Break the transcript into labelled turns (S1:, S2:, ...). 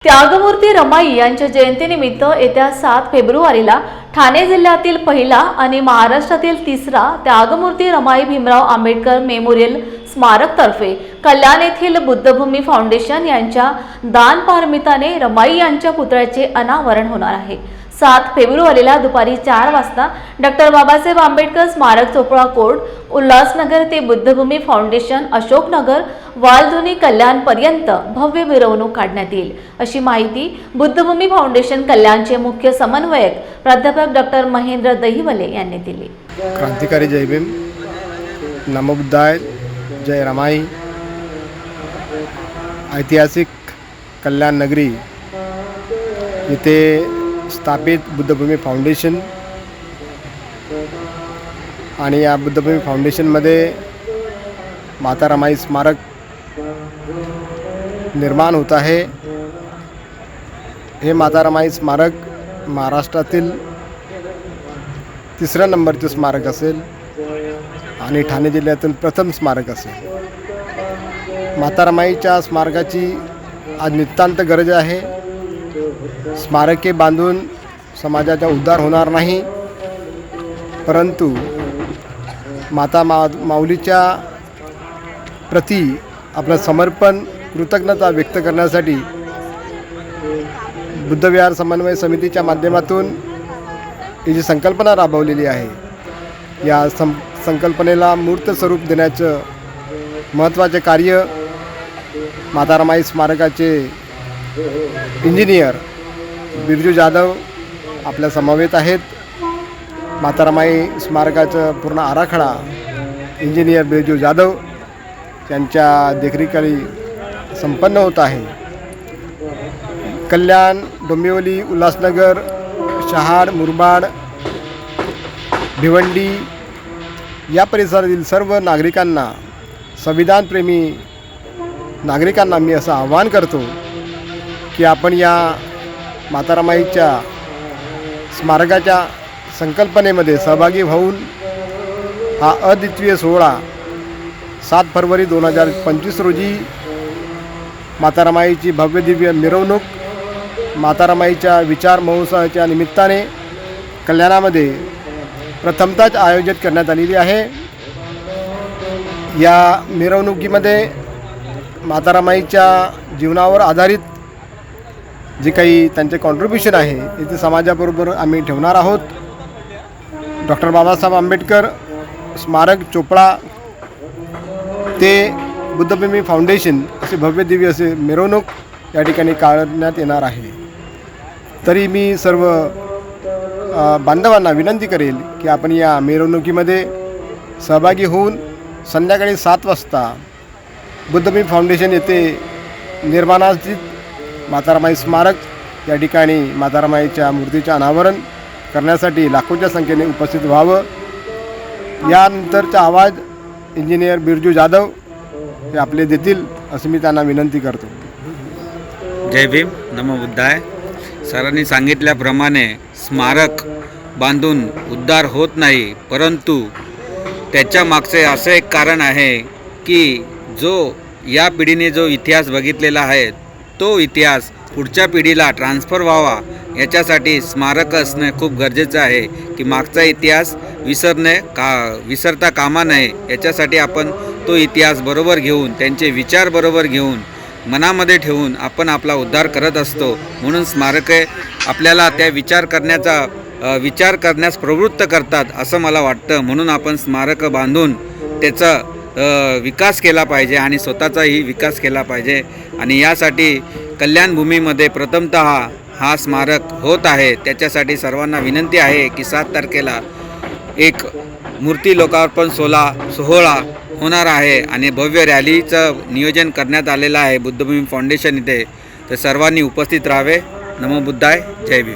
S1: त्यागमूर्ती रमाई यांच्या जयंतीनिमित्त येत्या 7 फेब्रुवारीला ठाणे जिल्ह्यातील पहिला आणि महाराष्ट्रातील तिसरा त्यागमूर्ती रमाई भीमराव आंबेडकर मेमोरियल स्मारकतर्फे कल्याण येथील बुद्धभूमी फाउंडेशन यांच्या दानपारमिताने रमाई यांच्या पुतळ्याचे अनावरण होणार आहे। 7 फेब्रुवारीला दुपारी 4 वाजता डॉक्टर बाबासाहेब आंबेडकर स्मारक चोपडा कोर्ट उल्हासनगर ते बुद्धभूमी फाउंडेशन अशोकनगर वालधुनी कल्याण पर्यंत भव्य मिरवणूक काढण्यात येईल, अशी माहिती बुद्धभूमी फाउंडेशन कल्याणचे मुख्य समन्वयक प्राध्यापक डॉक्टर महेंद्र दहिवले यांनी दिली।
S2: क्रांतिकारी जय भीम, नमो बुद्धाय, जय रमाई। ऐतिहासिक कल्याण नगरी येथे स्थापित बुद्धभूमी फाउंडेशन आणि या बुद्धभूमी फाउंडेशनमध्ये माता रमाई स्मारक निर्माण होत आहे। हे माता रमाई स्मारक महाराष्ट्रातील तिसऱ्या नंबरचे स्मारक असेल आणि ठाणे जिल्ह्यातील प्रथम स्मारक असेल। माता रमाईच्या स्मारकाची आज नितांत गरज आहे। स्मारके बांधून समाजाचा उद्धार होणार नाही, परंतु माता माऊलीच्या प्रती आपलं समर्पण कृतज्ञता व्यक्त करण्यासाठी बुद्धविहार समन्वय समितीच्या माध्यमातून ही जी संकल्पना राबवलेली आहे, या संकल्पनेला मूर्त स्वरूप देण्याचं महत्त्वाचे कार्य माता रमाई स्मारकाचे इंजिनियर बिरजू जाधव आपल्या समवेत आहेत। माता रमाई स्मारकाचं पूर्ण आराखडा इंजिनियर बिरजू जाधव यांच्या देखरेखीखाली संपन्न होत आहे। कल्याण, डोंबिवली, उल्हासनगर, शहाड, मुरबाड, भिवंडी या परिसरातील सर्व नागरिकांना, संविधानप्रेमी नागरिकांना मी असं आवाहन करतो की आपण या माता रमाईच्या स्मारकाच्या संकल्पनेमध्ये सहभागी होऊन हा अद्वितीय सोहळा 7 फरवरी 2025 रोजी माता रमाईची भव्य दिव्य मिरवणूक माता रमाईच्या विचार महोत्सवाच्या निमित्ताने कल्याणामध्ये प्रथमतःच आयोजित करण्यात आलेली आहे। या मिरवणुकीमध्ये माता रमाईच्या जीवनावर आधारित जे काही त्यांचे कॉन्ट्रीब्युशन आहे ते समाजाबरोबर आम्ही ठेवणार आहोत। डॉक्टर बाबासाहेब आंबेडकर स्मारक चोपडा ते बुद्धभूमी फाउंडेशन असे भव्य दिव्य असे मिरवणूक या ठिकाणी काढण्यात येणार आहे। तरी मी सर्व बांधवांना विनंती करेल की आपण या मिरवणुकीमध्ये सहभागी होऊन संध्याकाळी 7 वाजता बुद्धभूमी फाउंडेशन येथे निर्माणाधीन माता रमाई स्मारक या ठिकाणी माता रमाईच्या मूर्तीचे अनावरण करण्यासाठी लाखोच्या संख्येने उपस्थित व्हावं। यानंतरचा आवाज इंजिनियर बिरजू जाधव हे आपले देतील असं मी त्यांना विनंती करतो।
S3: जय भीम, नमो बुद्धाय। सरांनी सांगितल्याप्रमाणे स्मारक बांधून उद्धार होत नाही, परंतु त्याच्या मागचे असं एक कारण आहे की जो या पिढीने जो इतिहास बघितलेला आहे तो इतिहास पुढच्या पिढीला ट्रान्सफर व्हावा याच्यासाठी स्मारक असणे खूप गरजेचं आहे की मागचा इतिहास विसरता कामा नये। याच्यासाठी आपण तो इतिहास बरोबर घेऊन, त्यांचे विचार बरोबर घेऊन, मनामध्ये ठेवून आपण आपला उद्धार करत असतो। म्हणून स्मारके आपल्याला त्या विचार करण्यास प्रवृत्त करतात असं मला वाटतं। म्हणून आपण स्मारकं बांधून त्याचा विकास केला पाहिजे आणि स्वतःचाही विकास केला पाहिजे। आणि यासाठी कल्याण भूमीमध्ये प्रथमतः हा स्मारक होत आहे। त्याच्यासाठी सर्वांना विनंती आहे की 7 तारखेला एक मूर्ती लोकार्पण सोहळा होणार आहे आणि भव्य रॅलीचं नियोजन करण्यात आलेलं आहे बुद्धभूमी फाउंडेशन इथे। तर सर्वांनी उपस्थित राहावे। नमो बुद्धाय, जय भीम।